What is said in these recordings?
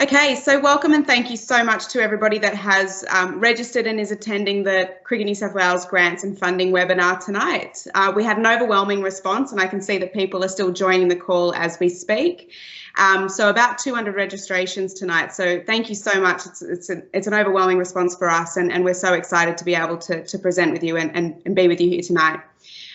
Okay, so welcome and thank you so much to everybody that has registered and is attending the Cricket New South Wales Grants and Funding webinar tonight. We had an overwhelming response and I can see that people are still joining the call as we speak. So about 200 registrations tonight, so thank you so much. It's an overwhelming response for us and we're so excited to be able to present with you and be with you here tonight.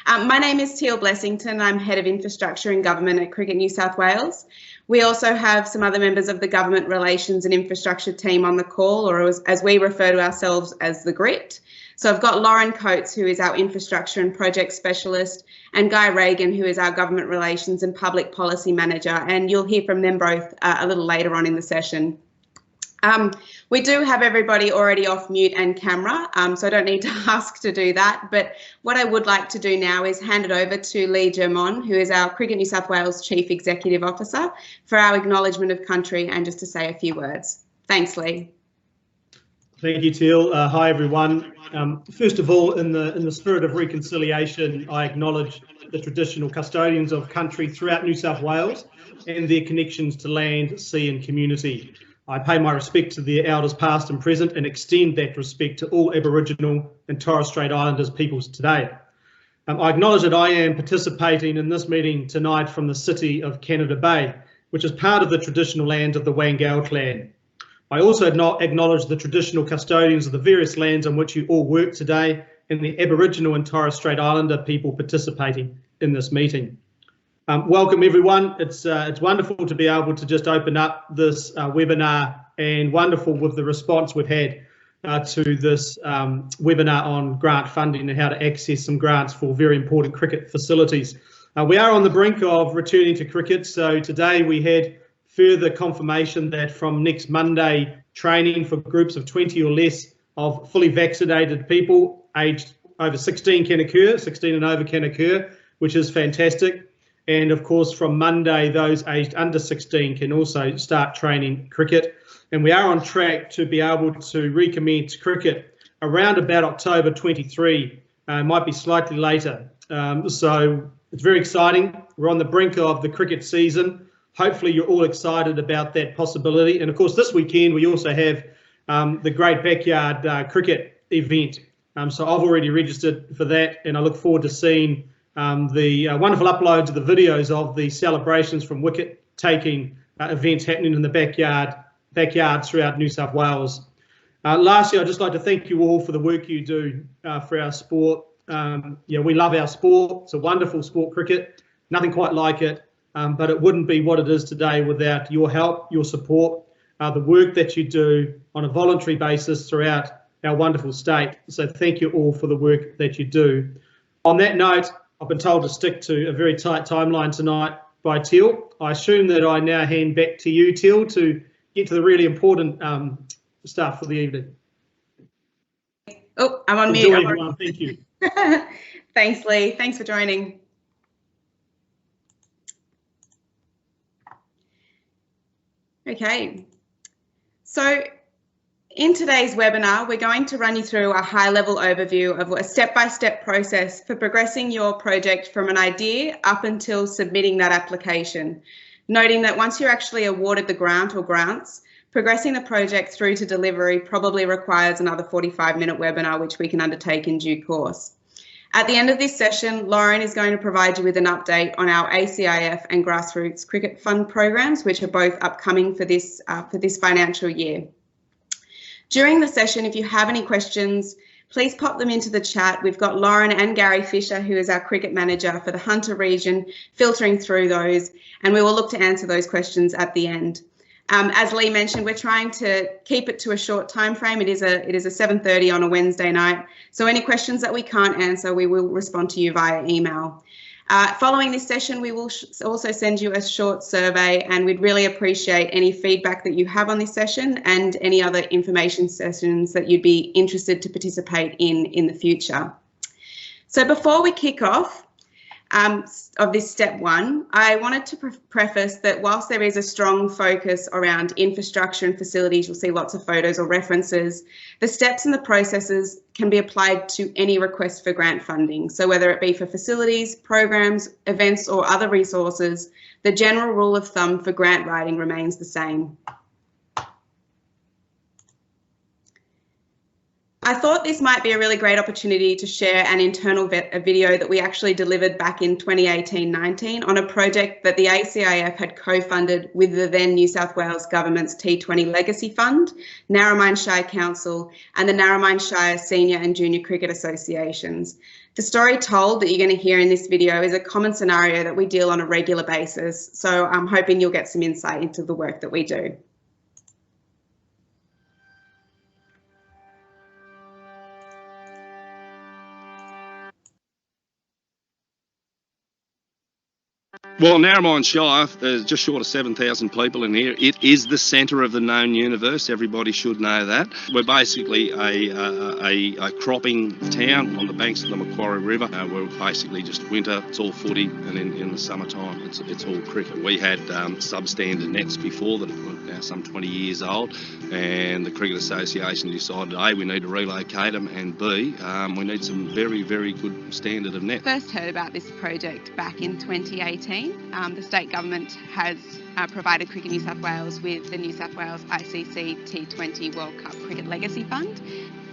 My name is Teal Blessington. I'm Head of Infrastructure and Government at Cricket New South Wales. We also have some other members of the Government Relations and Infrastructure team on the call, or as we refer to ourselves as the GRIT. So I've got Lauren Coates, who is our Infrastructure and Project Specialist, and Guy Reagan, who is our Government Relations and Public Policy Manager, and you'll hear from them both a little later on in the session. We do have everybody already off mute and camera, so I don't need to ask to do that. But what I would like to do now is hand it over to Lee Germon, who is our Cricket New South Wales Chief Executive Officer, for our acknowledgement of country and just to say a few words. Thanks, Lee. Thank you, Teal. Hi, everyone. First of all, in the spirit of reconciliation, I acknowledge the traditional custodians of country throughout New South Wales and their connections to land, sea and community. I pay my respect to the elders past and present and extend that respect to all Aboriginal and Torres Strait Islanders peoples today. I acknowledge that I am participating in this meeting tonight from the city of Canada Bay, which is part of the traditional lands of the Wangal clan. I also acknowledge the traditional custodians of the various lands on which you all work today and the Aboriginal and Torres Strait Islander people participating in this meeting. Welcome everyone. It's wonderful to be able to just open up this webinar, and wonderful with the response we've had to this webinar on grant funding and how to access some grants for very important cricket facilities. We are on the brink of returning to cricket, so today we had further confirmation that from next Monday, training for groups of 20 or less of fully vaccinated people aged over 16 can occur, 16 and over can occur, which is fantastic. And of course, from Monday, those aged under 16 can also start training cricket. And we are on track to be able to recommence cricket around about October 23, might be slightly later. So it's very exciting. We're on the brink of the cricket season. Hopefully you're all excited about that possibility. And of course, this weekend, we also have the Great Backyard Cricket event. So I've already registered for that, and I look forward to seeing the wonderful uploads of the videos of the celebrations from wicket taking events happening in the backyards throughout New South Wales. Lastly, I'd just like to thank you all for the work you do for our sport. We love our sport. It's a wonderful sport, cricket. Nothing quite like it, but it wouldn't be what it is today without your help, your support, the work that you do on a voluntary basis throughout our wonderful state. So thank you all for the work that you do. On that note, I've been told to stick to a very tight timeline tonight by Teal. I assume that I now hand back to you, Teal, to get to the really important stuff for the evening. Oh, I'm on mute. Enjoy, everyone. Thank you. Thanks, Lee. Thanks for joining. Okay, so in today's webinar, we're going to run you through a high-level overview of a step-by-step process for progressing your project from an idea up until submitting that application, noting that once you're actually awarded the grant or grants, progressing the project through to delivery probably requires another 45-minute webinar, which we can undertake in due course. At the end of this session, Lauren is going to provide you with an update on our ACIF and Grassroots Cricket Fund programs, which are both upcoming for this financial year. During the session, if you have any questions, please pop them into the chat. We've got Lauren and Gary Fisher, who is our cricket manager for the Hunter region, filtering through those, and we will look to answer those questions at the end. As Lee mentioned, we're trying to keep it to a short time frame. It is a 7:30 on a Wednesday night. So any questions that we can't answer, we will respond to you via email. Following this session, we will also send you a short survey, and we'd really appreciate any feedback that you have on this session and any other information sessions that you'd be interested to participate in the future. So before we kick off of this step one, I wanted to preface that whilst there is a strong focus around infrastructure and facilities, you'll see lots of photos or references, the steps and the processes can be applied to any request for grant funding. So whether it be for facilities, programs, events or other resources, the general rule of thumb for grant writing remains the same. I thought this might be a really great opportunity to share an internal video that we actually delivered back in 2018-19 on a project that the ACIF had co-funded with the then New South Wales Government's T20 Legacy Fund, Narromine Shire Council and the Narromine Shire Senior and Junior Cricket Associations. The story told that you're going to hear in this video is a common scenario that we deal on a regular basis, so I'm hoping you'll get some insight into the work that we do. Well, Narromine Shire, there's just short of 7,000 people in here. It is the centre of the known universe. Everybody should know that. We're basically a cropping town on the banks of the Macquarie River. We're basically just winter, it's all footy, and in the summertime, it's all cricket. We had substandard nets before that are now some 20 years old, and the Cricket Association decided, A, we need to relocate them, and B, we need some very, very good standard of net. First heard about this project back in 2018. The state government has provided Cricket New South Wales with the New South Wales ICC T20 World Cup Cricket Legacy Fund.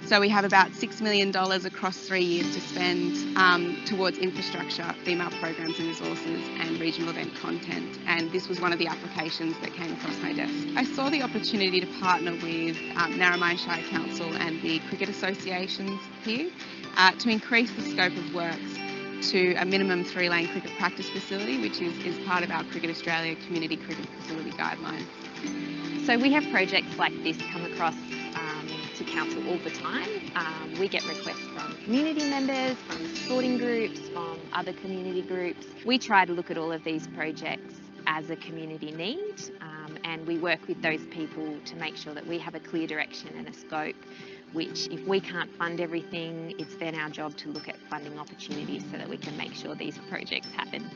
So we have about $6 million across 3 years to spend towards infrastructure, female programs and resources and regional event content. And this was one of the applications that came across my desk. I saw the opportunity to partner with Narromine Shire Council and the Cricket Associations here to increase the scope of works to a minimum 3-lane cricket practice facility, which is part of our Cricket Australia Community Cricket Facility Guidelines. So we have projects like this come across to council all the time. We get requests from community members, from sporting groups, from other community groups. We try to look at all of these projects as a community need, and we work with those people to make sure that we have a clear direction and a scope, which if we can't fund everything, it's then our job to look at funding opportunities so that we can make sure these projects happen.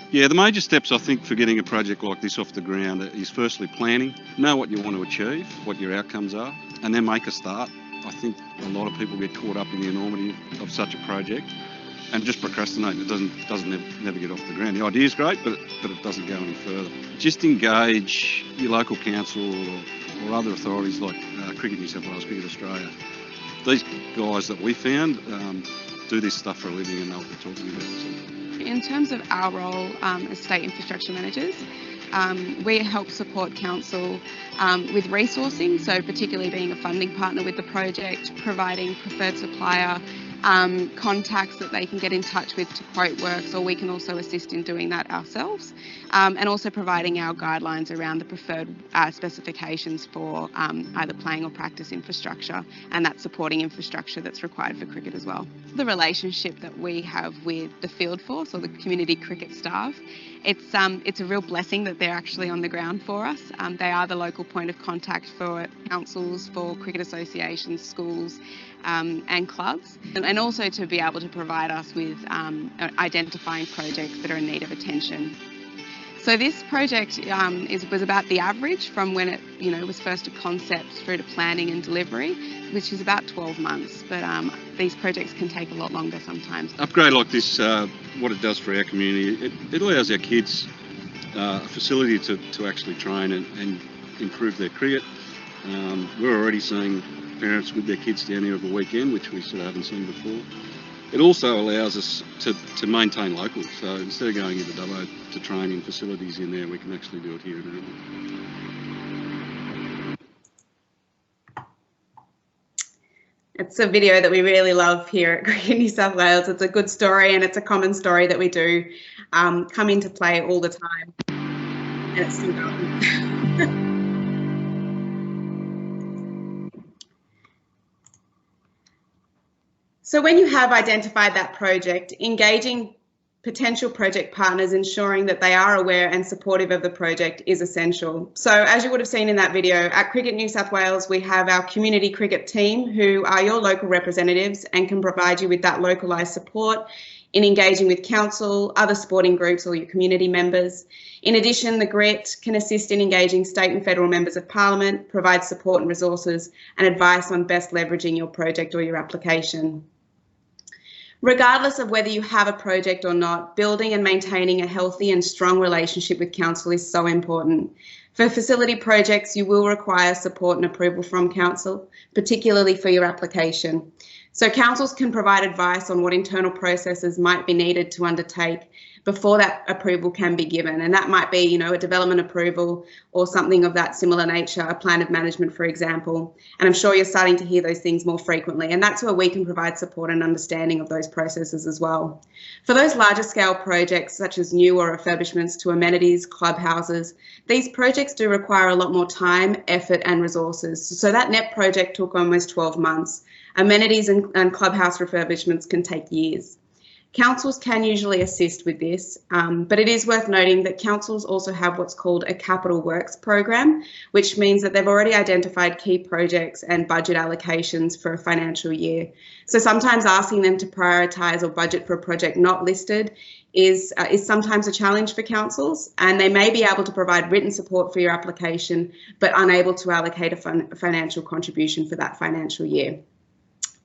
Yeah, the major steps I think for getting a project like this off the ground is firstly planning, know what you want to achieve, what your outcomes are, and then make a start. I think a lot of people get caught up in the enormity of such a project and just procrastinate. It doesn't never get off the ground. The idea is great, but it doesn't go any further. Just engage your local council or other authorities like Cricket New South Wales, Cricket Australia. These guys that we found do this stuff for a living and know what they're talking about. So. In terms of our role as state infrastructure managers, we help support council with resourcing, so particularly being a funding partner with the project, providing preferred supplier contacts that they can get in touch with to quote works, or we can also assist in doing that ourselves, and also providing our guidelines around the preferred specifications for either playing or practice infrastructure, and that supporting infrastructure that's required for cricket as well. The relationship that we have with the field force or the community cricket staff, it's a real blessing that they're actually on the ground for us. They are the local point of contact for councils, for cricket associations, schools and clubs, and also to be able to provide us with identifying projects that are in need of attention. So this project was about the average from when it was first a concept through to planning and delivery, which is about 12 months, but these projects can take a lot longer sometimes. Upgrade like this, what it does for our community, it allows our kids a facility to actually train and improve their cricket. We're already seeing parents with their kids down here over the weekend, which we sort of haven't seen before. It also allows us to maintain local, so instead of going into Dubbo to train in facilities in there, we can actually do it here in Adelaide. It's a video that we really love here at Cricket New South Wales. It's a good story, and it's a common story that we do come into play all the time, and it's still going. So when you have identified that project, engaging potential project partners, ensuring that they are aware and supportive of the project is essential. So as you would have seen in that video, at Cricket New South Wales, we have our community cricket team who are your local representatives and can provide you with that localised support in engaging with council, other sporting groups or your community members. In addition, the GRIT can assist in engaging state and federal members of parliament, provide support and resources and advice on best leveraging your project or your application. Regardless of whether you have a project or not, building and maintaining a healthy and strong relationship with council is so important. For facility projects, you will require support and approval from council, particularly for your application. So councils can provide advice on what internal processes might be needed to undertake before that approval can be given. And that might be, you know, a development approval or something of that similar nature, a plan of management, for example. And I'm sure you're starting to hear those things more frequently. And that's where we can provide support and understanding of those processes as well. For those larger scale projects, such as new or refurbishments to amenities, clubhouses, these projects do require a lot more time, effort and resources. So that NEP project took almost 12 months. Amenities and clubhouse refurbishments can take years. Councils can usually assist with this, but it is worth noting that councils also have what's called a capital works program, which means that they've already identified key projects and budget allocations for a financial year. So sometimes asking them to prioritise or budget for a project not listed is sometimes a challenge for councils, and they may be able to provide written support for your application, but unable to allocate a financial contribution for that financial year.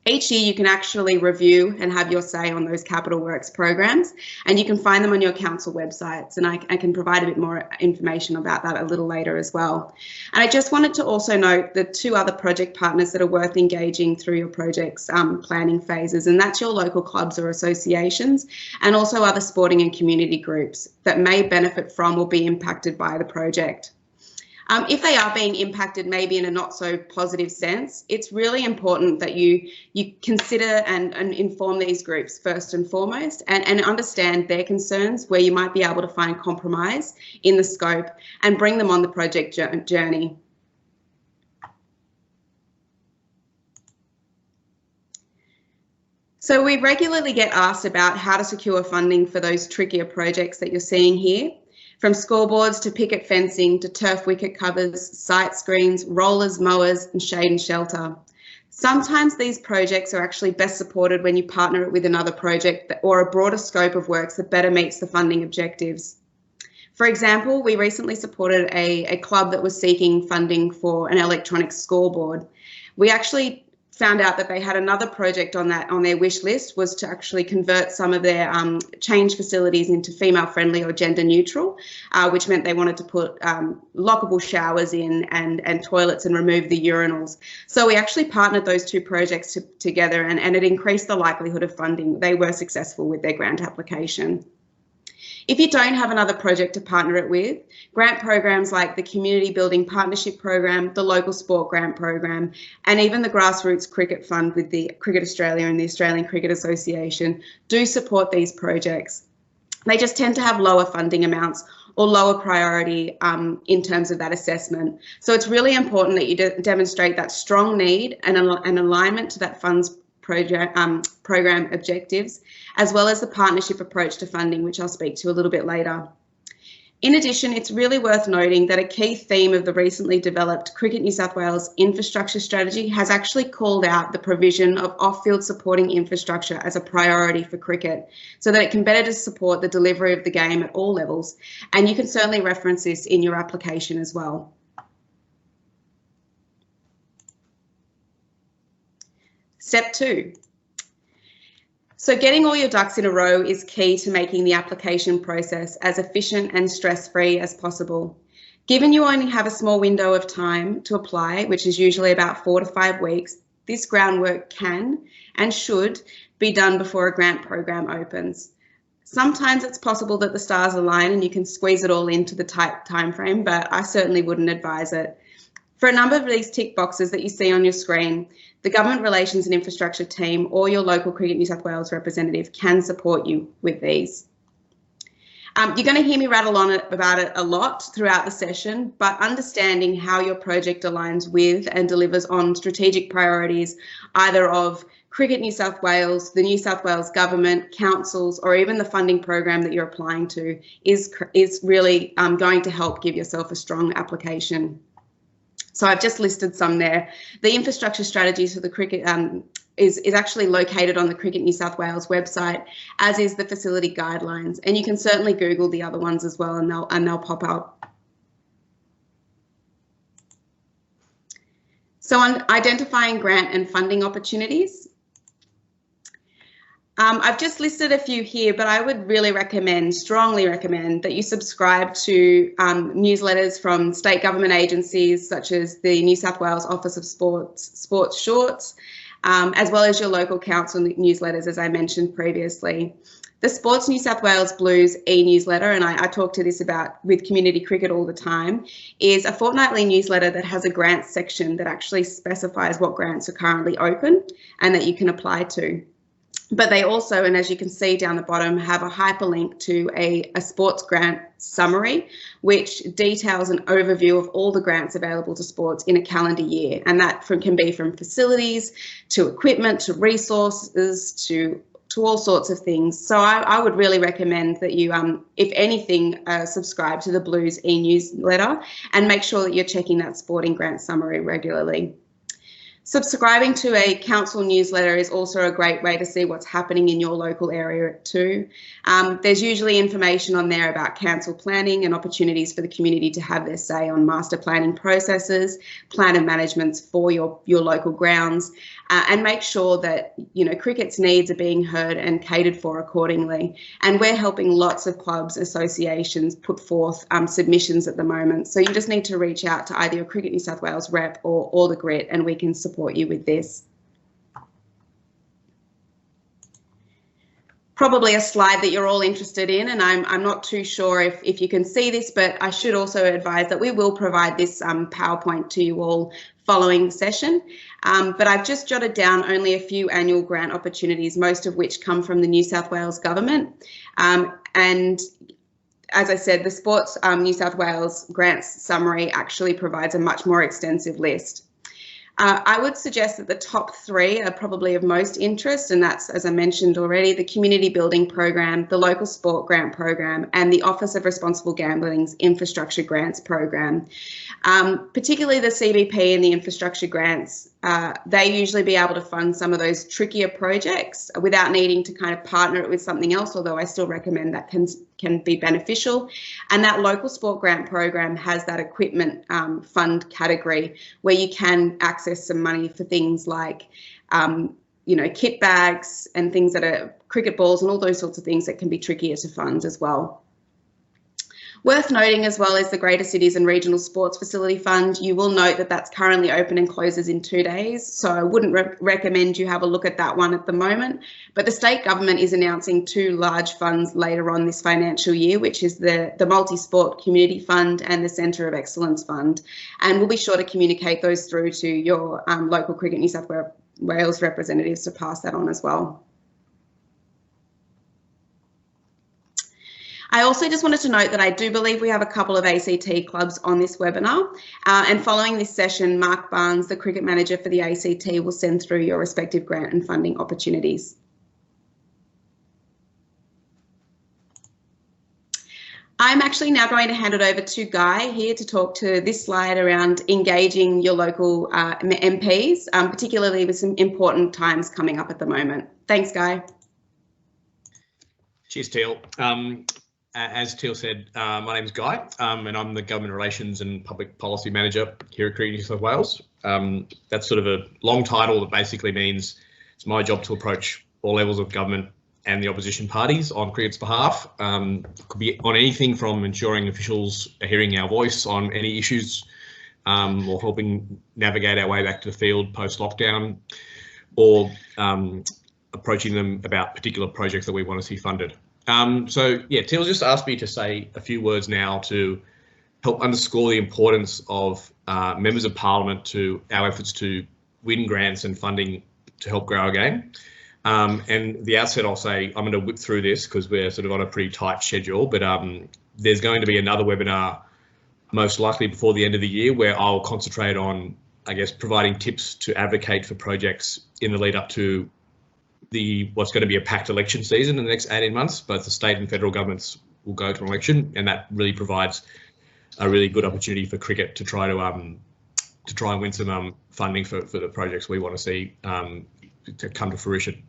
Each year you can actually review and have your say on those capital works programs, and you can find them on your council websites, and I can provide a bit more information about that a little later as well. And I just wanted to also note the two other project partners that are worth engaging through your project's planning phases, and that's your local clubs or associations, and also other sporting and community groups that may benefit from or be impacted by the project. If they are being impacted maybe in a not so positive sense, it's really important that you consider and inform these groups first and foremost, and understand their concerns, where you might be able to find compromise in the scope and bring them on the project journey. So we regularly get asked about how to secure funding for those trickier projects that you're seeing here. From scoreboards to picket fencing to turf wicket covers, sight screens, rollers, mowers and shade and shelter. Sometimes these projects are actually best supported when you partner it with another project or a broader scope of works that better meets the funding objectives. For example, we recently supported a club that was seeking funding for an electronic scoreboard. We actually found out that they had another project on their wish list, was to actually convert some of their change facilities into female friendly or gender neutral, which meant they wanted to put lockable showers in and toilets and remove the urinals. So we actually partnered those two projects together, and it increased the likelihood of funding. They were successful with their grant application. If you don't have another project to partner it with, grant programs like the Community Building Partnership Program, the Local Sport Grant Program, and even the Grassroots Cricket Fund with the Cricket Australia and the Australian Cricket Association do support these projects. They just tend to have lower funding amounts or lower priority in terms of that assessment. So it's really important that you demonstrate that strong need and an alignment to that fund's program objectives, as well as the partnership approach to funding, which I'll speak to a little bit later. In addition, it's really worth noting that a key theme of the recently developed Cricket New South Wales infrastructure strategy has actually called out the provision of off-field supporting infrastructure as a priority for cricket, so that it can better support the delivery of the game at all levels. And you can certainly reference this in your application as well. Step 2. So getting all your ducks in a row is key to making the application process as efficient and stress-free as possible. Given you only have a small window of time to apply, which is usually about 4 to 5 weeks, this groundwork can and should be done before a grant program opens. Sometimes it's possible that the stars align and you can squeeze it all into the tight time frame, but I certainly wouldn't advise it. For a number of these tick boxes that you see on your screen, the Government Relations and Infrastructure team or your local Cricket New South Wales representative can support you with these. You're going to hear me rattle on about it a lot throughout the session, but understanding how your project aligns with and delivers on strategic priorities, either of Cricket New South Wales, the New South Wales Government, councils, or even the funding program that you're applying to is really going to help give yourself a strong application. So I've just listed some there. The infrastructure strategies for the cricket is actually located on the Cricket New South Wales website, as is the facility guidelines. And you can certainly Google the other ones as well, and they'll pop up. So on identifying grant and funding opportunities, I've just listed a few here, but I would really recommend, strongly recommend, that you subscribe to newsletters from state government agencies such as the New South Wales Office of Sports Shorts, as well as your local council newsletters, as I mentioned previously. The Sports New South Wales Blues e-newsletter, and I talk to this about with community cricket all the time, is a fortnightly newsletter that has a grants section that actually specifies what grants are currently open and that you can apply to. But they also, and as you can see down the bottom, have a hyperlink to a sports grant summary, which details an overview of all the grants available to sports in a calendar year. And that can be from facilities to equipment to resources to all sorts of things. So I would really recommend that you, if anything, subscribe to the Blues e-newsletter and make sure that you're checking that sporting grant summary regularly. Subscribing to a council newsletter is also a great way to see what's happening in your local area too. There's usually information on there about council planning and opportunities for the community to have their say on master planning processes, plan and managements for your local grounds, and make sure that, you know, cricket's needs are being heard and catered for accordingly. And we're helping lots of clubs, associations put forth submissions at the moment. So you just need to reach out to either your Cricket New South Wales rep or the Grit, and we can support you with this. Probably a slide that you're all interested in, and I'm not too sure if you can see this, but I should also advise that we will provide this PowerPoint to you all following the session. But I've just jotted down only a few annual grant opportunities, most of which come from the New South Wales government. And as I said, the Sports New South Wales grants summary actually provides a much more extensive list. I would suggest that the top three are probably of most interest, and that's, as I mentioned already, the Community Building Program, the Local Sport Grant Program, and the Office of Responsible Gambling's Infrastructure Grants Program. Particularly the CBP and the infrastructure grants, they usually be able to fund some of those trickier projects without needing to kind of partner it with something else, although I still recommend that can be beneficial. And that local sport grant program has that equipment fund category where you can access some money for things like, you know, kit bags and things that are cricket balls and all those sorts of things that can be trickier to fund as well. Worth noting as well is the Greater Cities and Regional Sports Facility Fund. You will note that that's currently open and closes in 2 days, so I wouldn't recommend you have a look at that one at the moment. But the state government is announcing 2 large funds later on this financial year, which is the Multi-Sport Community Fund and the Centre of Excellence Fund. And we'll be sure to communicate those through to your local Cricket New South Wales representatives to pass that on as well. I also just wanted to note that I do believe we have a couple of ACT clubs on this webinar, and following this session, Mark Barnes, the cricket manager for the ACT, will send through your respective grant and funding opportunities. I'm actually now going to hand it over to Guy here to talk to this slide around engaging your local MPs, particularly with some important times coming up at the moment. Thanks, Guy. Cheers, Teal. As Teal said, my name is Guy, and I'm the Government Relations and Public Policy Manager here at Cricket New South Wales. That's sort of a long title that basically means it's my job to approach all levels of government and the opposition parties on cricket's behalf. Could be on anything from ensuring officials are hearing our voice on any issues, or helping navigate our way back to the field post-lockdown, or approaching them about particular projects that we want to see funded. So yeah, Teal just asked me to say a few words now to help underscore the importance of members of Parliament to our efforts to win grants and funding to help grow our game. And at the outset, I'll say I'm going to whip through this because we're sort of on a pretty tight schedule, but there's going to be another webinar most likely before the end of the year where I'll concentrate on, I guess, providing tips to advocate for projects in the lead up to what's going to be a packed election season in the next 18 months. Both the state and federal governments will go to an election, and that really provides a really good opportunity for cricket to try and win some funding for the projects we want to see to come to fruition.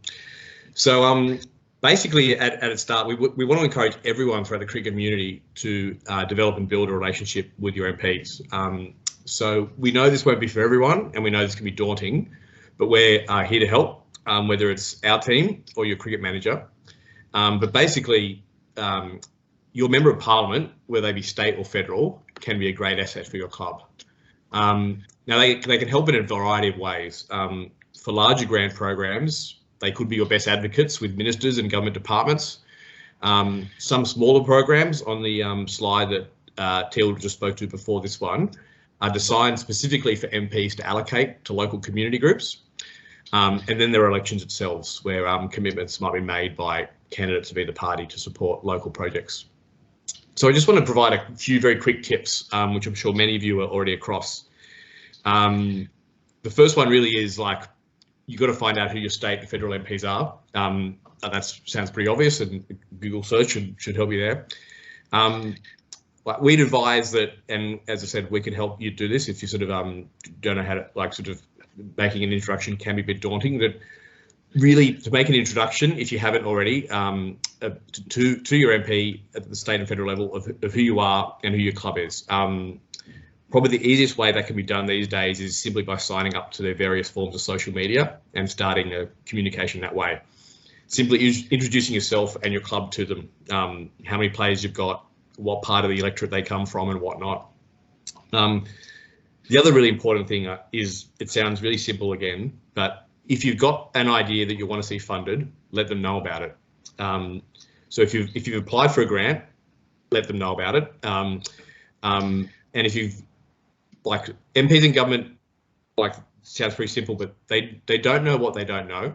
So basically, at its start, we want to encourage everyone throughout the cricket community to develop and build a relationship with your MPs. So we know this won't be for everyone, and we know this can be daunting, but we're here to help. whether it's our team or your cricket manager. But basically, your member of parliament, whether they be state or federal, can be a great asset for your club. Now, they can help in a variety of ways. For larger grant programs, they could be your best advocates with ministers and government departments. Some smaller programs on the slide that Teal just spoke to before this one are designed specifically for MPs to allocate to local community groups. And then there are elections itself where commitments might be made by candidates to be the party to support local projects. So I just want to provide a few very quick tips, which I'm sure many of you are already across. The first one really is like, you've got to find out who your state and federal MPs are. That sounds pretty obvious, and Google search should help you there. Like we'd advise that, and as I said, we can help you do this if you sort of don't know how to, like, sort of making an introduction can be a bit daunting. That really, to make an introduction, if you haven't already, to your MP at the state and federal level of who you are and who your club is. Probably the easiest way that can be done these days is simply by signing up to their various forms of social media and starting a communication that way. Simply introducing yourself and your club to them, how many players you've got, what part of the electorate they come from and whatnot. The other really important thing is, it sounds really simple again, but if you've got an idea that you want to see funded, let them know about it. So if you've applied for a grant, let them know about it. And if you've, like, MPs in government, like, sounds pretty simple, but they don't know what they don't know.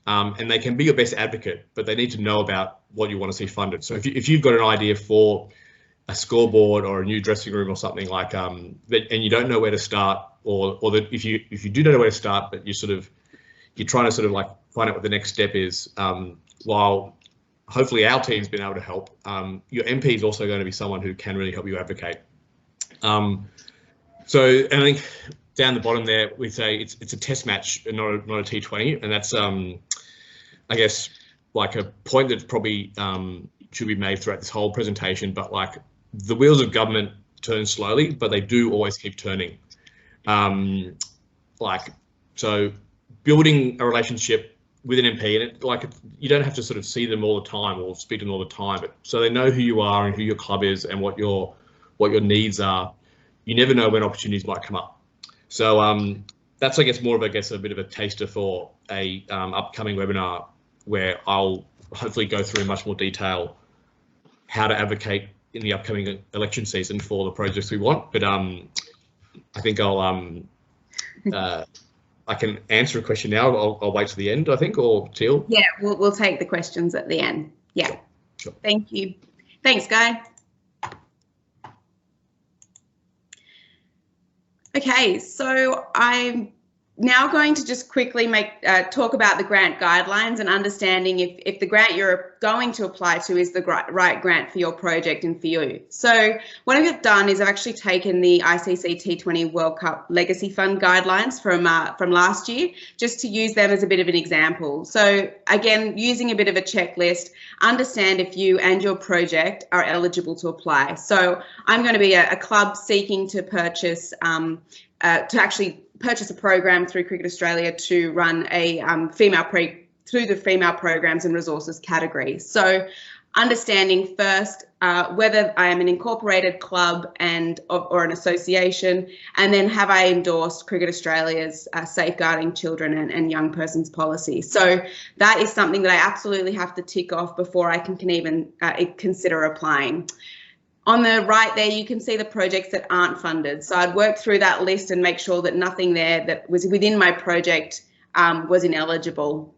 And they can be your best advocate, but they need to know about what you want to see funded. So if you've got an idea for a scoreboard or a new dressing room or something like and you don't know where to start, or that if you do know where to start, but you're trying to sort of like find out what the next step is, while hopefully our team's been able to help, your MP is also going to be someone who can really help you advocate. So, and I think down the bottom there, we say it's a test match and not a T20, and that's I guess like a point that probably should be made throughout this whole presentation. But like, the wheels of government turn slowly, but they do always keep turning. So building a relationship with an MP, and you don't have to sort of see them all the time or speak to them all the time, but so they know who you are and who your club is and what your needs are. You never know when opportunities might come up. So that's, I guess, more of, a bit of a taster for a upcoming webinar where I'll hopefully go through in much more detail how to advocate in the upcoming election season for the projects we want. But I think I can answer a question now. I'll wait to the end, I think, or Teal? Yeah, we'll take the questions at the end. Yeah. Sure. Thank you. Thanks, Guy. Okay, so I'm now going to just quickly talk about the grant guidelines and understanding if the grant you're going to apply to is the right grant for your project and for you. So what I've done is I've actually taken the ICC T20 World Cup Legacy Fund guidelines from last year, just to use them as a bit of an example. So again, using a bit of a checklist, understand if you and your project are eligible to apply. So I'm going to be a club seeking to purchase purchase a program through Cricket Australia to run a through the female programs and resources category. So understanding first whether I am an incorporated club or an association, and then have I endorsed Cricket Australia's safeguarding children and young persons policy. So that is something that I absolutely have to tick off before I can even consider applying. On the right there, you can see the projects that aren't funded. So I'd work through that list and make sure that nothing there that was within my project was ineligible.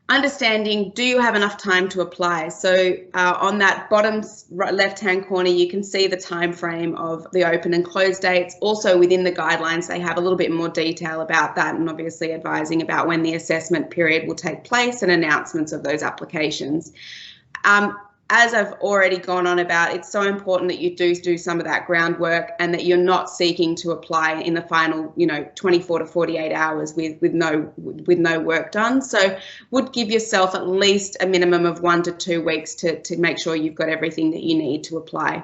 Understanding, do you have enough time to apply? So on that bottom left-hand corner, you can see the time frame of the open and close dates. Also within the guidelines, they have a little bit more detail about that, and obviously advising about when the assessment period will take place and announcements of those applications. As I've already gone on about, it's so important that you do some of that groundwork and that you're not seeking to apply in the final, 24 to 48 hours with no work done. So would give yourself at least a minimum of 1 to 2 weeks to make sure you've got everything that you need to apply.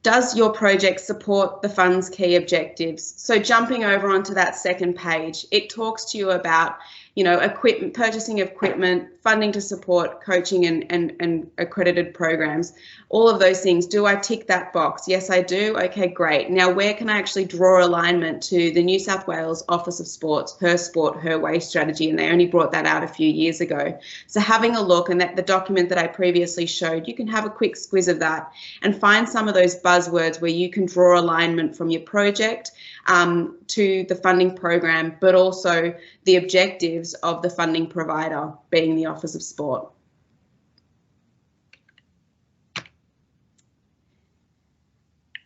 Does your project support the fund's key objectives? So jumping over onto that second page, it talks to you about, you know, equipment, purchasing of equipment, funding to support coaching and accredited programs, all of those things. Do I tick that box? Yes, I do. Okay, great. Now, where can I actually draw alignment to the New South Wales Office of Sports, Her Sport, Her Way strategy? And they only brought that out a few years ago. So having a look, and that the document that I previously showed, you can have a quick squiz of that and find some of those buzzwords where you can draw alignment from your project to the funding program, but also the objectives of the funding provider, being the Office of Sport.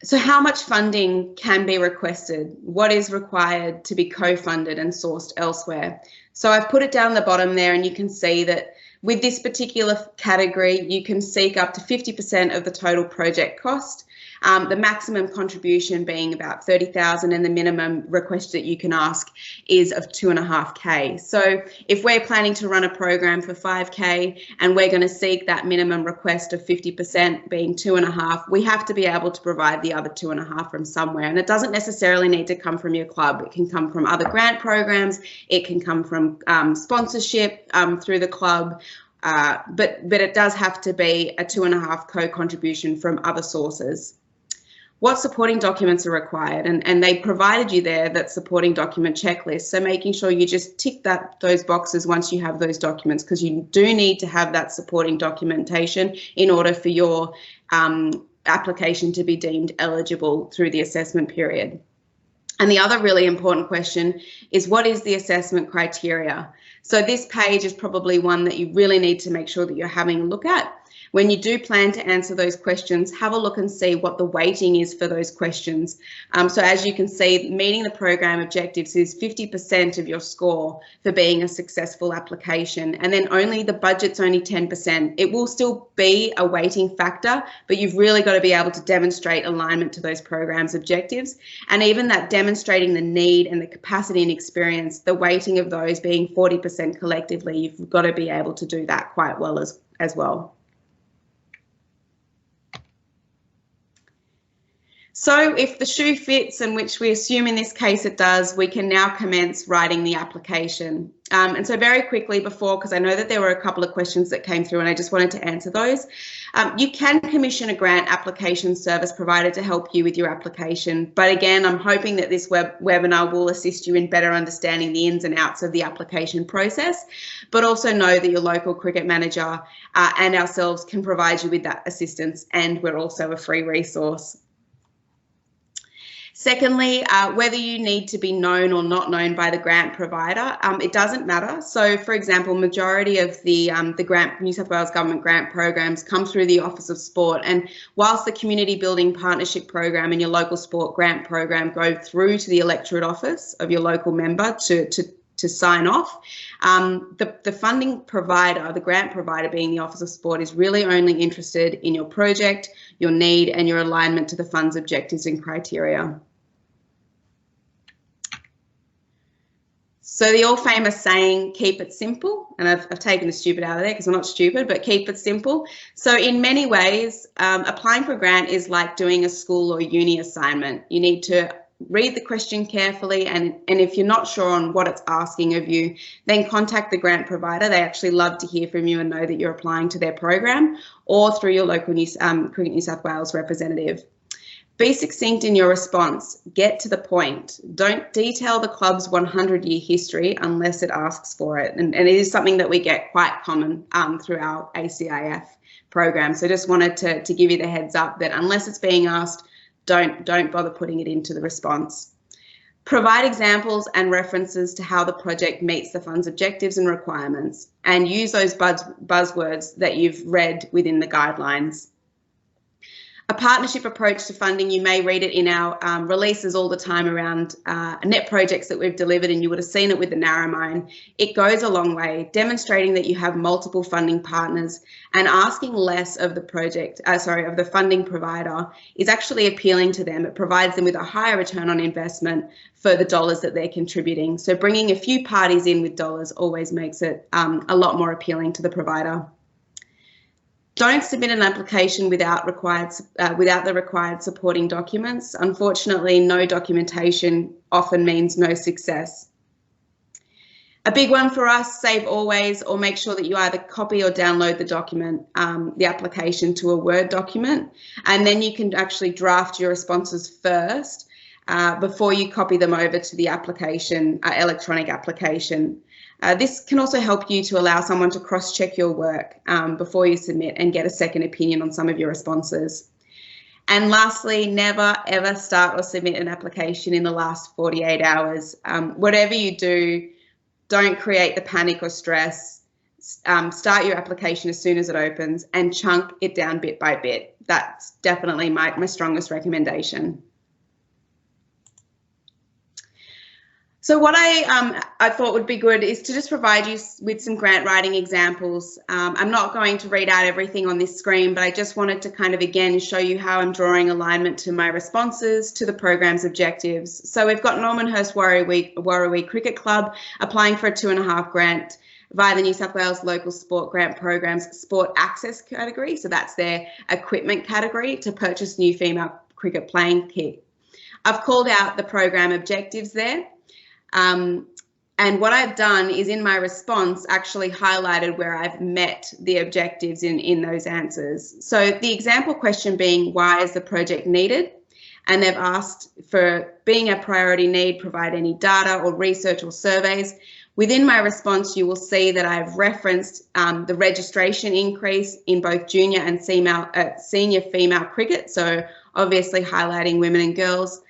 So how much funding can be requested? What is required to be co-funded and sourced elsewhere? So I've put it down the bottom there, and you can see that with this particular category, you can seek up to 50% of the total project cost. The maximum contribution being about 30,000, and the minimum request that you can ask is of 2.5K. So if we're planning to run a program for 5K and we're going to seek that minimum request of 50% being 2.5, we have to be able to provide the other 2.5 from somewhere. And it doesn't necessarily need to come from your club. It can come from other grant programs. It can come from sponsorship through the club. But it does have to be a 2.5 co-contribution from other sources. What supporting documents are required, and they provided you there that supporting document checklist. So making sure you just tick those boxes once you have those documents, because you do need to have that supporting documentation in order for your application to be deemed eligible through the assessment period. And the other really important question is, what is the assessment criteria? So this page is probably one that you really need to make sure that you're having a look at. When you do plan to answer those questions, have a look and see what the weighting is for those questions. So as you can see, meeting the program objectives is 50% of your score for being a successful application, and then only the budget's only 10%. It will still be a weighting factor, but you've really got to be able to demonstrate alignment to those programs objectives. And even that demonstrating the need and the capacity and experience, the weighting of those being 40% collectively, you've got to be able to do that quite well as well. So if the shoe fits, and which we assume in this case it does, we can now commence writing the application. And so very quickly before, because I know that there were a couple of questions that came through and I just wanted to answer those. You can commission a grant application service provider to help you with your application. But again, I'm hoping that this webinar will assist you in better understanding the ins and outs of the application process, but also know that your local cricket manager and ourselves can provide you with that assistance, and we're also a free resource. Secondly, whether you need to be known or not known by the grant provider, it doesn't matter. So, for example, majority of the New South Wales government grant programs come through the Office of Sport, and whilst the Community Building Partnership Program and your local sport grant program go through to the electorate office of your local member to sign off, the funding provider, the grant provider being the Office of Sport, is really only interested in your project, your need, and your alignment to the fund's objectives and criteria. So the all famous saying, keep it simple, and I've taken the stupid out of there because I'm not stupid, but keep it simple. So in many ways, applying for a grant is like doing a school or uni assignment. You need to read the question carefully, and if you're not sure on what it's asking of you, then contact the grant provider. They actually love to hear from you and know that you're applying to their program, or through your local Cricket New South Wales representative. Be succinct in your response. Get to the point. Don't detail the club's 100-year history unless it asks for it. And it is something that we get quite common through our ACIF program. So just wanted to give you the heads up that unless it's being asked, don't bother putting it into the response. Provide examples and references to how the project meets the fund's objectives and requirements, and use those buzzwords that you've read within the guidelines. A partnership approach to funding, you may read it in our releases all the time around net projects that we've delivered, and you would have seen it with the Narromine. It goes a long way, demonstrating that you have multiple funding partners, and asking less of the project, of the funding provider is actually appealing to them. It provides them with a higher return on investment for the dollars that they're contributing. So bringing a few parties in with dollars always makes it a lot more appealing to the provider. Don't submit an application without the required supporting documents. Unfortunately, no documentation often means no success. A big one for us, save always, or make sure that you either copy or download the document, the application, to a Word document, and then you can actually draft your responses first before you copy them over to the application, electronic application. This can also help you to allow someone to cross-check your work before you submit and get a second opinion on some of your responses. And lastly, never ever start or submit an application in the last 48 hours. Whatever you do, don't create the panic or stress. Start your application as soon as it opens and chunk it down bit by bit. That's definitely my strongest recommendation. So what I thought would be good is to just provide you with some grant writing examples. I'm not going to read out everything on this screen, but I just wanted to kind of again show you how I'm drawing alignment to my responses to the program's objectives. So we've got Normanhurst Warrawee Cricket Club applying for a 2.5 grant via the New South Wales Local Sport Grant Program's Sport Access category. So that's their equipment category to purchase new female cricket playing kit. I've called out the program objectives there. And what I've done is in my response actually highlighted where I've met the objectives in those answers. So the example question being, why is the project needed? And they've asked for being a priority need, provide any data or research or surveys. Within my response, you will see that I've referenced the registration increase in both junior and senior female cricket. So obviously highlighting women and girls.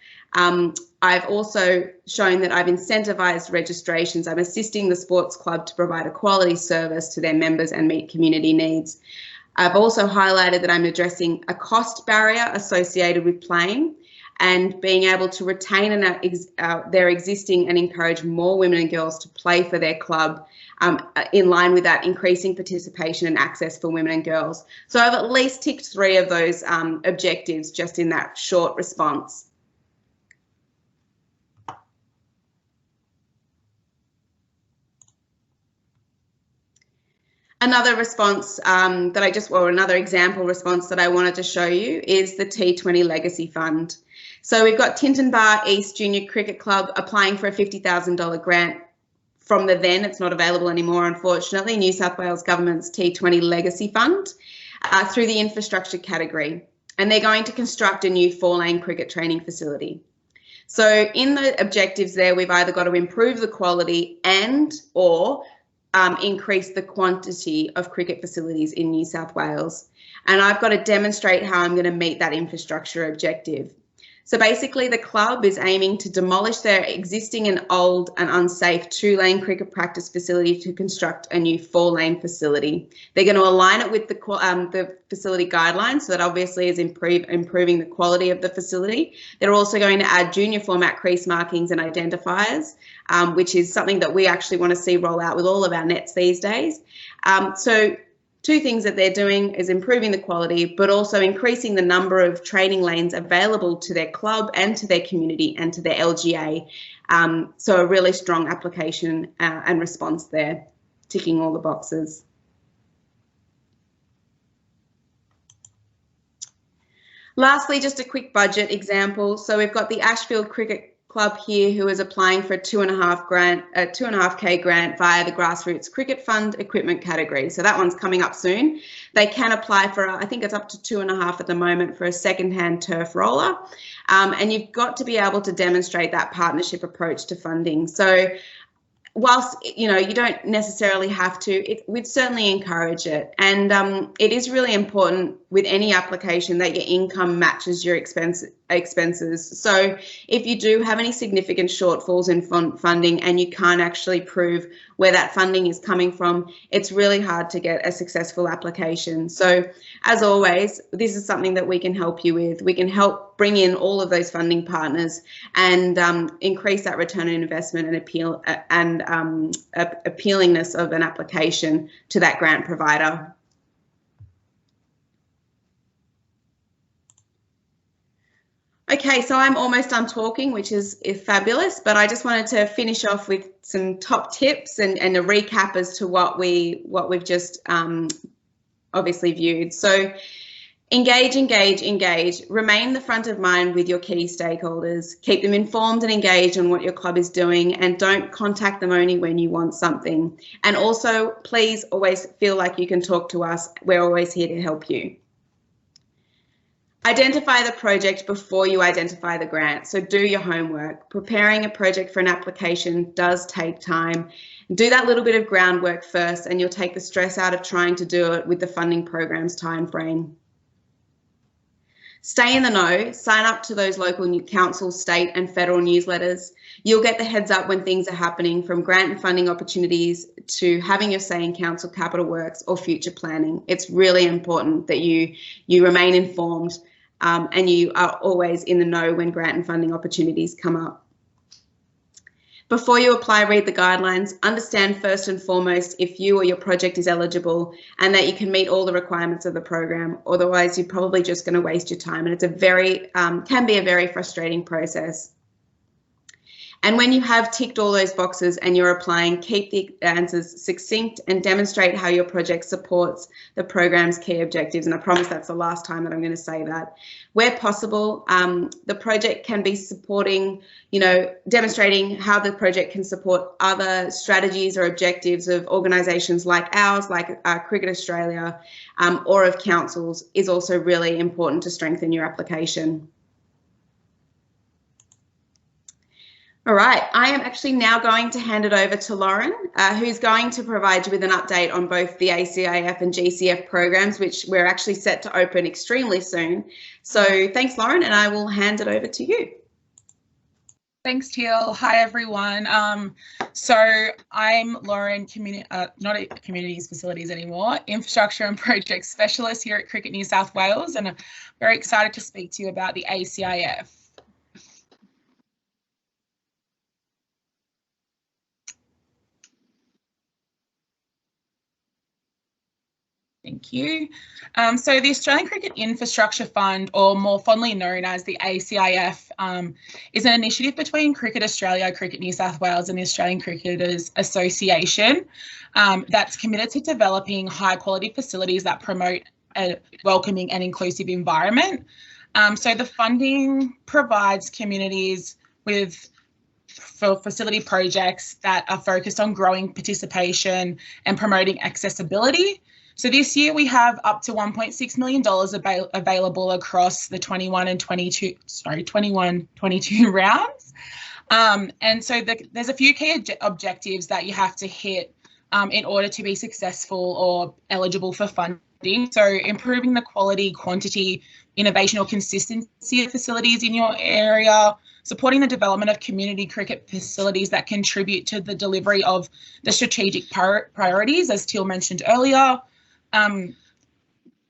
I've also shown that I've incentivised registrations. I'm assisting the sports club to provide a quality service to their members and meet community needs. I've also highlighted that I'm addressing a cost barrier associated with playing and being able to retain their existing and encourage more women and girls to play for their club in line with that increasing participation and access for women and girls. So I've at least ticked 3 of those objectives just in that short response. Another response another example response that I wanted to show you is the T20 Legacy Fund. So we've got Tintinbar East Junior Cricket Club applying for a $50,000 grant from the then, it's not available anymore unfortunately, New South Wales Government's T20 Legacy Fund through the infrastructure category. And they're going to construct a new 4-lane cricket training facility. So in the objectives there, we've either got to improve the quality and or increase the quantity of cricket facilities in New South Wales. And I've got to demonstrate how I'm going to meet that infrastructure objective. So basically the club is aiming to demolish their existing and old and unsafe 2-lane cricket practice facility to construct a new 4-lane facility. They're going to align it with the facility guidelines, so that obviously is improving the quality of the facility. They're also going to add junior format crease markings and identifiers, which is something that we actually want to see roll out with all of our nets these days. So 2 things that they're doing is improving the quality, but also increasing the number of training lanes available to their club and to their community and to their LGA. So a really strong application and response there, ticking all the boxes. Lastly, just a quick budget example. So we've got the Ashfield Cricket Club here who is applying for a 2.5K grant via the Grassroots Cricket Fund equipment category. So that one's coming up soon. They can apply for, I think it's up to 2.5 at the moment, for a second-hand turf roller. And you've got to be able to demonstrate that partnership approach to funding. So whilst, you know, you don't necessarily have to, we'd certainly encourage it. And it is really important with any application that your income matches your expenses. So if you do have any significant shortfalls in funding and you can't actually prove where that funding is coming from, it's really hard to get a successful application. So as always, this is something that we can help you with. We can help bring in all of those funding partners and increase that return on investment and appealingness of an application to that grant provider. Okay, so I'm almost done talking, which is fabulous, but I just wanted to finish off with some top tips and a recap as to what we've just obviously viewed. So engage, engage, engage. Remain the front of mind with your key stakeholders. Keep them informed and engaged on what your club is doing, and don't contact them only when you want something. And also, please always feel like you can talk to us. We're always here to help you. Identify the project before you identify the grant. So do your homework. Preparing a project for an application does take time. Do that little bit of groundwork first, and you'll take the stress out of trying to do it with the funding program's timeframe. Stay in the know, sign up to those local council, state and federal newsletters. You'll get the heads up when things are happening, from grant and funding opportunities to having your say in council capital works or future planning. It's really important that you remain informed and you are always in the know when grant and funding opportunities come up. Before you apply, read the guidelines. Understand first and foremost if you or your project is eligible and that you can meet all the requirements of the program. Otherwise, you're probably just going to waste your time, and it's a very can be a very frustrating process. And when you have ticked all those boxes and you're applying, keep the answers succinct and demonstrate how your project supports the program's key objectives. And I promise that's the last time that I'm going to say that. Where possible, the project can be supporting, demonstrating how the project can support other strategies or objectives of organisations like ours, like Cricket Australia, or of councils, is also really important to strengthen your application. All right, I am actually now going to hand it over to Lauren, who's going to provide you with an update on both the ACIF and GCF programs, which we're actually set to open extremely soon. So thanks, Lauren, and I will hand it over to you. Thanks, Teal. Hi, everyone. So I'm Lauren, not at Communities Facilities anymore, Infrastructure and Project Specialist here at Cricket New South Wales, and I'm very excited to speak to you about the ACIF. Thank you. So the Australian Cricket Infrastructure Fund, or more fondly known as the ACIF, is an initiative between Cricket Australia, Cricket New South Wales and the Australian Cricketers Association that's committed to developing high quality facilities that promote a welcoming and inclusive environment. So the funding provides communities for facility projects that are focused on growing participation and promoting accessibility. So this year we have up to $1.6 million available across the 21-22 rounds. And so there's a few key objectives that you have to hit in order to be successful or eligible for funding. So improving the quality, quantity, innovation or consistency of facilities in your area, supporting the development of community cricket facilities that contribute to the delivery of the strategic priorities, as Teal mentioned earlier,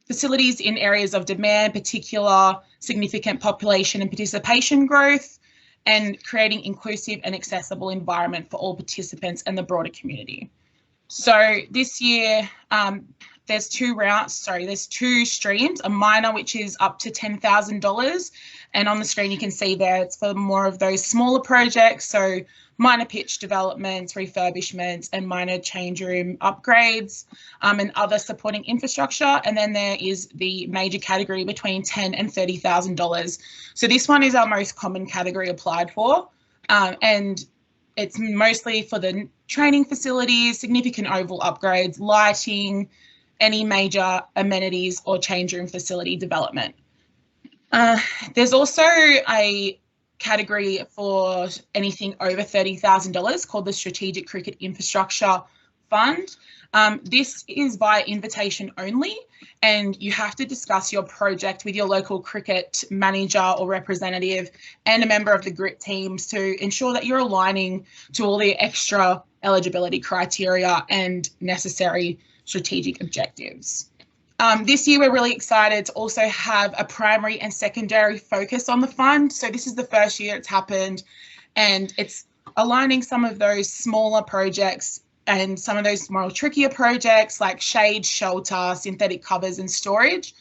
facilities in areas of demand, particular significant population and participation growth, and creating inclusive and accessible environment for all participants and the broader community. So this year, there's two streams, a minor, which is up to $10,000. And on the screen, you can see there, it's for more of those smaller projects. So minor pitch developments, refurbishments, and minor change room upgrades, and other supporting infrastructure. And then there is the major category between $10,000 and $30,000. So this one is our most common category applied for. And it's mostly for the training facilities, significant oval upgrades, lighting, any major amenities or change room facility development. There's also a category for anything over $30,000 called the Strategic Cricket Infrastructure Fund. This is by invitation only, and you have to discuss your project with your local cricket manager or representative and a member of the grit teams to ensure that you're aligning to all the extra eligibility criteria and necessary strategic objectives. This year, we're really excited to also have a primary and secondary focus on the fund. So this is the first year it's happened, and it's aligning some of those smaller projects and some of those more trickier projects like shade, shelter, synthetic covers and storage.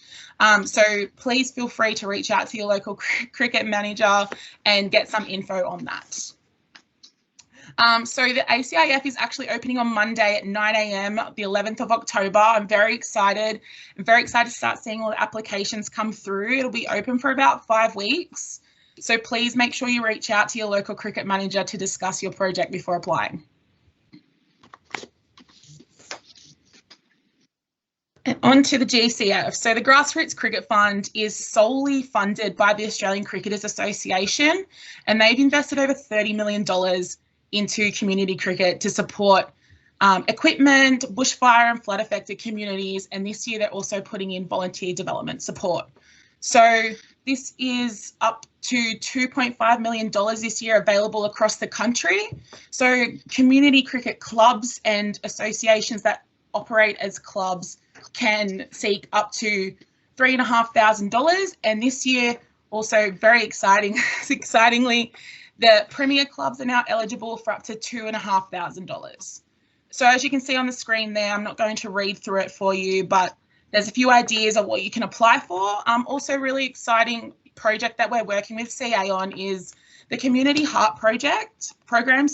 So please feel free to reach out to your local cricket manager and get some info on that. So the ACIF is actually opening on Monday at 9 a.m, the 11th of October. I'm very excited. I'm very excited to start seeing all the applications come through. It'll be open for about 5 weeks. So please make sure you reach out to your local cricket manager to discuss your project before applying. And on to the GCF. So the Grassroots Cricket Fund is solely funded by the Australian Cricketers Association, and they've invested over $30 million into community cricket to support equipment, bushfire and flood affected communities. And this year they're also putting in volunteer development support. So this is up to $2.5 million this year available across the country. So community cricket clubs and associations that operate as clubs can seek up to $3,500. And this year, also very excitingly, the Premier clubs are now eligible for up to $2,500. So as you can see on the screen there, I'm not going to read through it for you, but there's a few ideas of what you can apply for. Also really exciting project that we're working with CA on is the Community Heart program,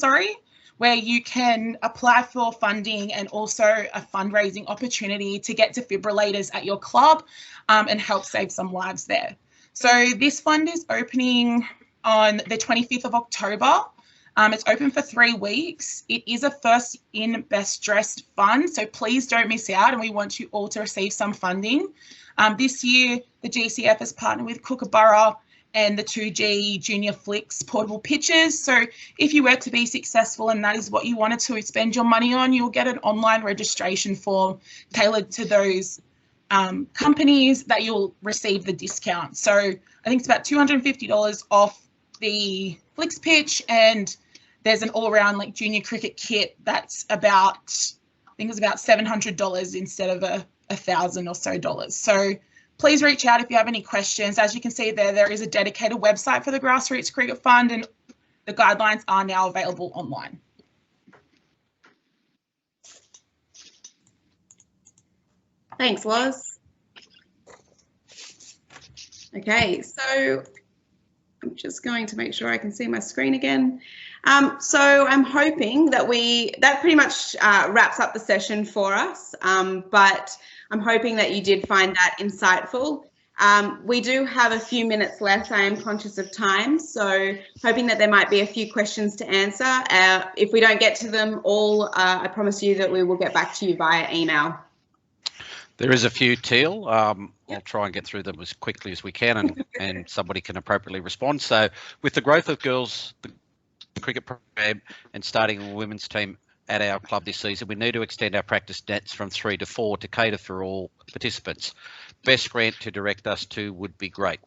where you can apply for funding and also a fundraising opportunity to get defibrillators at your club and help save some lives there. So this fund is opening on the 25th of October. It's open for 3 weeks. It is a first in best dressed fund, so please don't miss out, and we want you all to receive some funding. This year, the GCF has partnered with Kookaburra and the 2G Junior Flicks portable pitches. So if you were to be successful and that is what you wanted to spend your money on, you'll get an online registration form tailored to those companies that you'll receive the discount. So I think it's about $250 off the Flicks pitch, and there's an all-around like junior cricket kit that's about, I think it's about $700 instead of $1,000 or so dollars. So please reach out if you have any questions. As you can see there is a dedicated website for the Grassroots Cricket Fund, and the guidelines are now available online. Thanks, Loz. Okay, so I'm just going to make sure I can see my screen again. So I'm hoping that that pretty much wraps up the session for us, but I'm hoping that you did find that insightful. We do have a few minutes left. I am conscious of time, so hoping that there might be a few questions to answer. If we don't get to them all, I promise you that we will get back to you via email. There is a few, Teal. I'll try and get through them as quickly as we can, and somebody can appropriately respond. So with the growth of girls, the cricket program, and starting a women's team at our club this season, we need to extend our practice nets from 3 to 4 to cater for all participants. Best grant to direct us to would be great.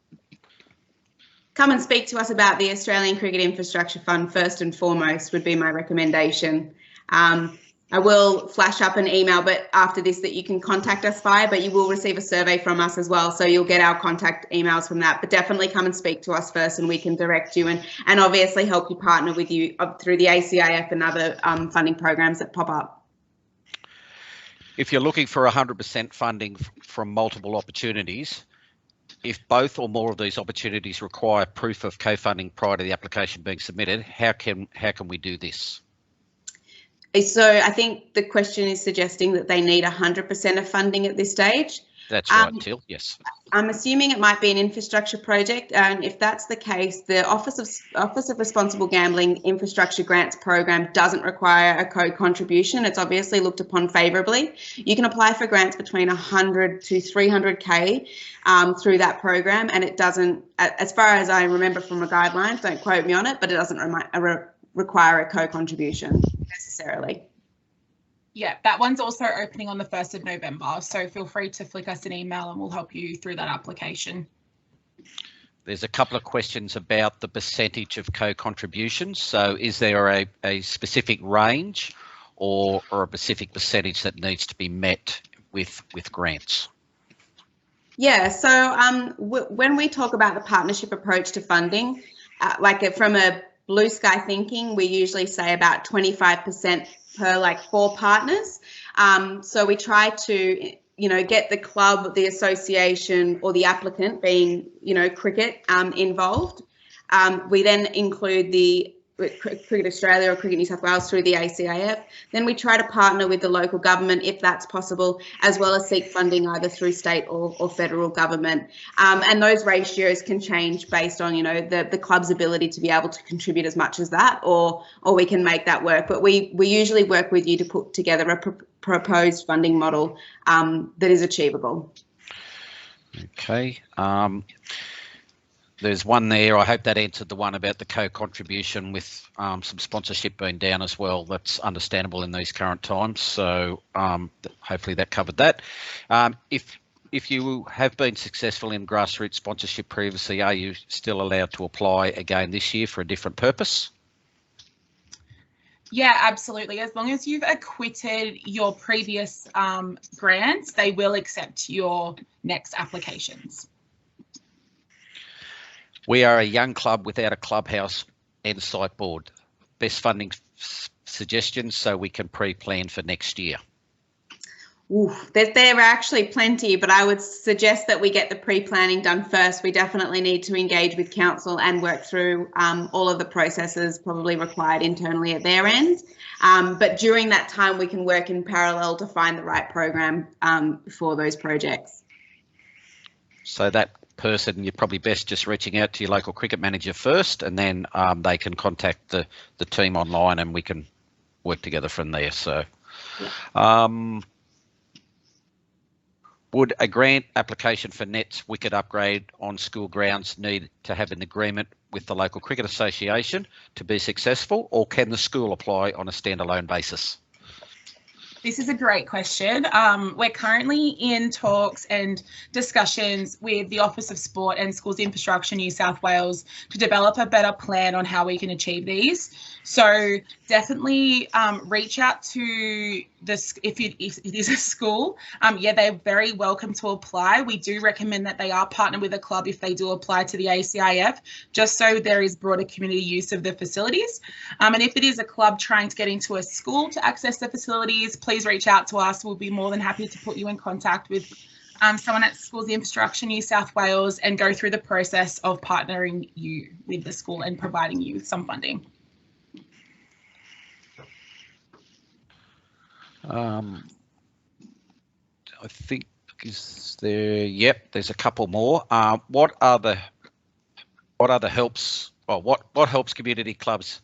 Come and speak to us about the Australian Cricket Infrastructure Fund first and foremost would be my recommendation. I will flash up an email but after this that you can contact us via, but you will receive a survey from us as well, so you'll get our contact emails from that. But definitely come and speak to us first, and we can direct you and obviously help you partner with you through the ACIF and other funding programs that pop up. If you're looking for 100% funding from multiple opportunities, if both or more of these opportunities require proof of co-funding prior to the application being submitted, how can we do this? So I think the question is suggesting that they need 100% of funding at this stage. That's right, Teal, yes. I'm assuming it might be an infrastructure project, and if that's the case, the Office of Responsible Gambling Infrastructure Grants Program doesn't require a co-contribution. It's obviously looked upon favourably. You can apply for grants between 100 to 300k through that program, and it doesn't, as far as I remember from the guidelines, don't quote me on it, but it doesn't require a co-contribution necessarily. Yeah, that one's also opening on the 1st of November, so feel free to flick us an email and we'll help you through that application. There's a couple of questions about the percentage of co-contributions. So is there a specific range or a specific percentage that needs to be met with grants? Yeah, so when we talk about the partnership approach to funding, from a blue sky thinking, we usually say about 25% per 4 partners. So we try to, get the club, the association, or the applicant being, cricket involved. We then include the Cricket Australia or Cricket New South Wales through the ACIF. Then we try to partner with the local government if that's possible, as well as seek funding either through state or federal government. And those ratios can change based on, the club's ability to be able to contribute as much as that, or we can make that work. But we usually work with you to put together a proposed funding model that is achievable. Okay. There's one there. I hope that answered the one about the co-contribution with some sponsorship being down as well. That's understandable in these current times. So hopefully that covered that. If you have been successful in grassroots sponsorship previously, are you still allowed to apply again this year for a different purpose? Yeah, absolutely. As long as you've acquitted your previous grants, they will accept your next applications. We are a young club without a clubhouse and site board. Best funding suggestions so we can pre-plan for next year. Oof, there are actually plenty, but I would suggest that we get the pre-planning done first. We definitely need to engage with council and work through all of the processes probably required internally at their end. But during that time, we can work in parallel to find the right program for those projects. So that person, you're probably best just reaching out to your local cricket manager first, and then they can contact the team online and we can work together from there. So yeah. Would a grant application for Nets wicket upgrade on school grounds need to have an agreement with the local cricket association to be successful, or can the school apply on a standalone basis? This is a great question. We're currently in talks and discussions with the Office of Sport and Schools Infrastructure New South Wales to develop a better plan on how we can achieve these. So definitely reach out to this if it is a school. Yeah, they're very welcome to apply. We do recommend that they are partnered with a club if they do apply to the ACIF, just so there is broader community use of the facilities. And if it is a club trying to get into a school to access the facilities, please reach out to us. We'll be more than happy to put you in contact with someone at Schools Infrastructure New South Wales and go through the process of partnering you with the school and providing you with some funding. I think yep, there's a couple more. What other helps, well, what helps community clubs,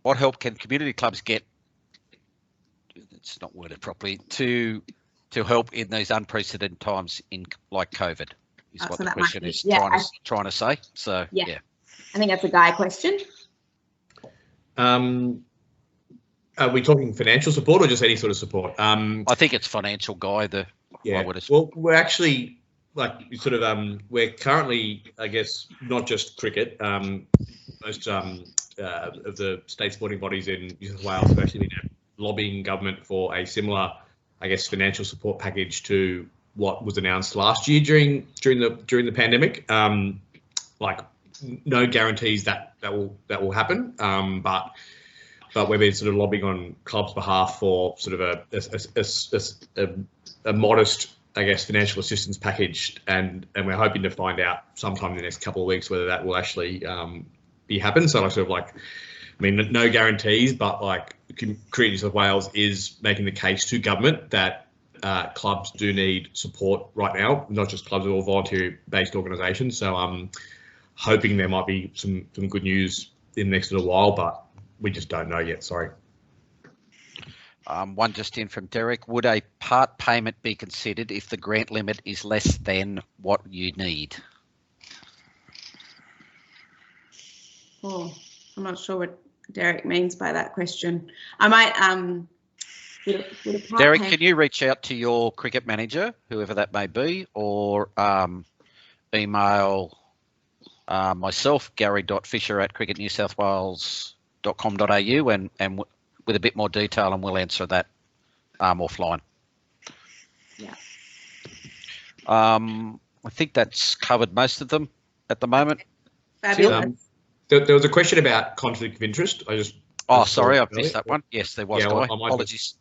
what help can community clubs get, it's not worded properly, to help in these unprecedented times like COVID is what the question is trying to say. So yeah. I think that's a Guy question. Are we talking financial support or just any sort of support? I think it's financial, Guy. Well, we're actually we're currently, I guess, not just cricket. Most of the state sporting bodies in New South Wales have actually been lobbying government for a similar, I guess, financial support package to what was announced last year during the pandemic. Like no guarantees that will happen, but we've been sort of lobbying on clubs' behalf for sort of a modest, I guess, financial assistance package, and we're hoping to find out sometime in the next couple of weeks whether that will actually be happen. So no guarantees, but like Cricket New South Wales is making the case to government that clubs do need support right now, not just clubs, but all volunteer-based organisations. So I'm hoping there might be some good news in the next little while, but we just don't know yet, sorry. One just in from Derek. Would a part payment be considered if the grant limit is less than what you need? Oh, I'm not sure what Derek means by that question. I might Derek, can you reach out to your cricket manager, whoever that may be, or email myself, gary.fisher@cricketnewsouthwales.com.au, and with a bit more detail, and we'll answer that offline. Yeah. I think that's covered most of them at the moment. Fabulous. There was a question about conflict of interest. Sorry, I've missed that one. Yes, there was. Yeah, apologies.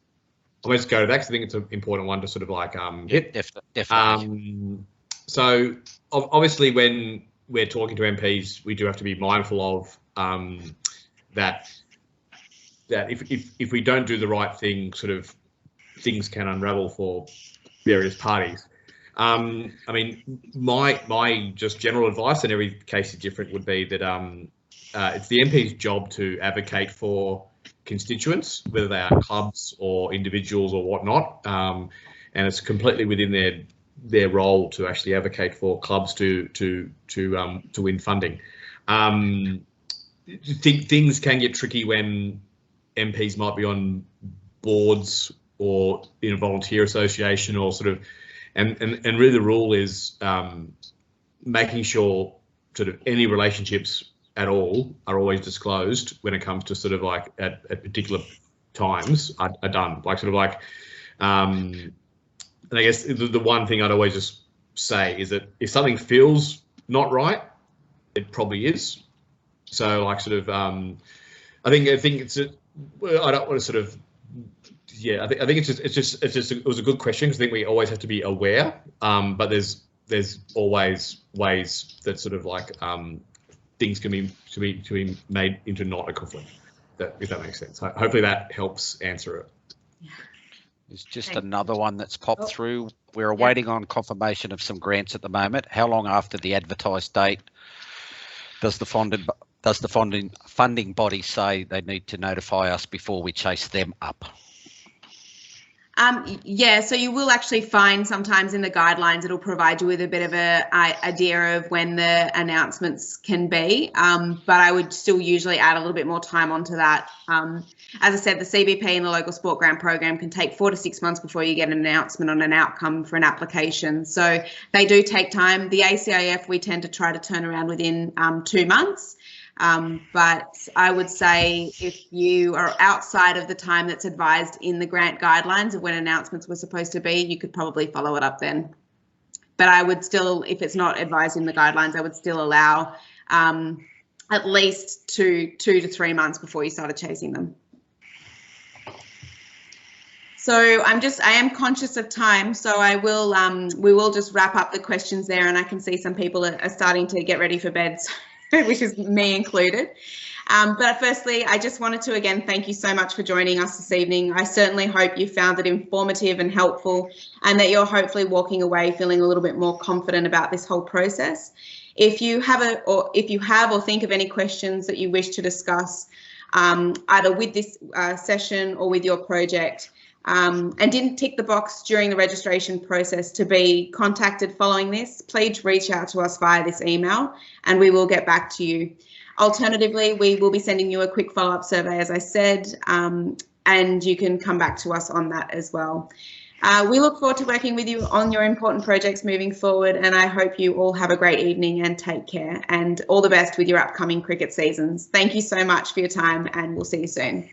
Let's go to that because I think it's an important one to sort of like hit. Definitely. So obviously when we're talking to MPs, we do have to be mindful of that if we don't do the right thing, sort of things can unravel for various parties. I mean, my just general advice, and every case is different, would be that it's the MP's job to advocate for constituents, whether they are clubs or individuals or whatnot, and it's completely within their role to actually advocate for clubs to win funding. Things can get tricky when MPs might be on boards or in a volunteer association, or sort of, and really the rule is making sure sort of any relationships at all are always disclosed when it comes to sort of like at particular times are done. Like sort of like, and I guess the one thing I'd always just say is that if something feels not right, it probably is. So like sort of, I think it's I don't want to sort of, yeah, I think it was a good question, because I think we always have to be aware, but there's always ways that sort of like things can be made into not a conflict, if that makes sense. Hopefully that helps answer it. There's just another one that's popped through. We're awaiting on confirmation of some grants at the moment. How long after the advertised date does the funding body say they need to notify us before we chase them up? Yeah, so you will actually find sometimes in the guidelines, it'll provide you with a bit of a idea of when the announcements can be, but I would still usually add a little bit more time onto that. As I said, the CBP and the local sport grant program can take 4 to 6 months before you get an announcement on an outcome for an application. So they do take time. The ACIF, we tend to try to turn around within 2 months. But I would say if you are outside of the time that's advised in the grant guidelines of when announcements were supposed to be, you could probably follow it up then. But I would still, if it's not advised in the guidelines, I would still allow at least 2 to 3 months before you started chasing them. So I am conscious of time, so I will we will just wrap up the questions there, and I can see some people are starting to get ready for bed. Which is me included. But firstly, I just wanted to again thank you so much for joining us this evening. I certainly hope you found it informative and helpful, and that you're hopefully walking away feeling a little bit more confident about this whole process. If you have or think of any questions that you wish to discuss, either with this session or with your project, and didn't tick the box during the registration process to be contacted following this, please reach out to us via this email and we will get back to you. Alternatively, we will be sending you a quick follow-up survey, as I said, and you can come back to us on that as well. We look forward to working with you on your important projects moving forward, and I hope you all have a great evening and take care, and all the best with your upcoming cricket seasons. Thank you so much for your time, and we'll see you soon.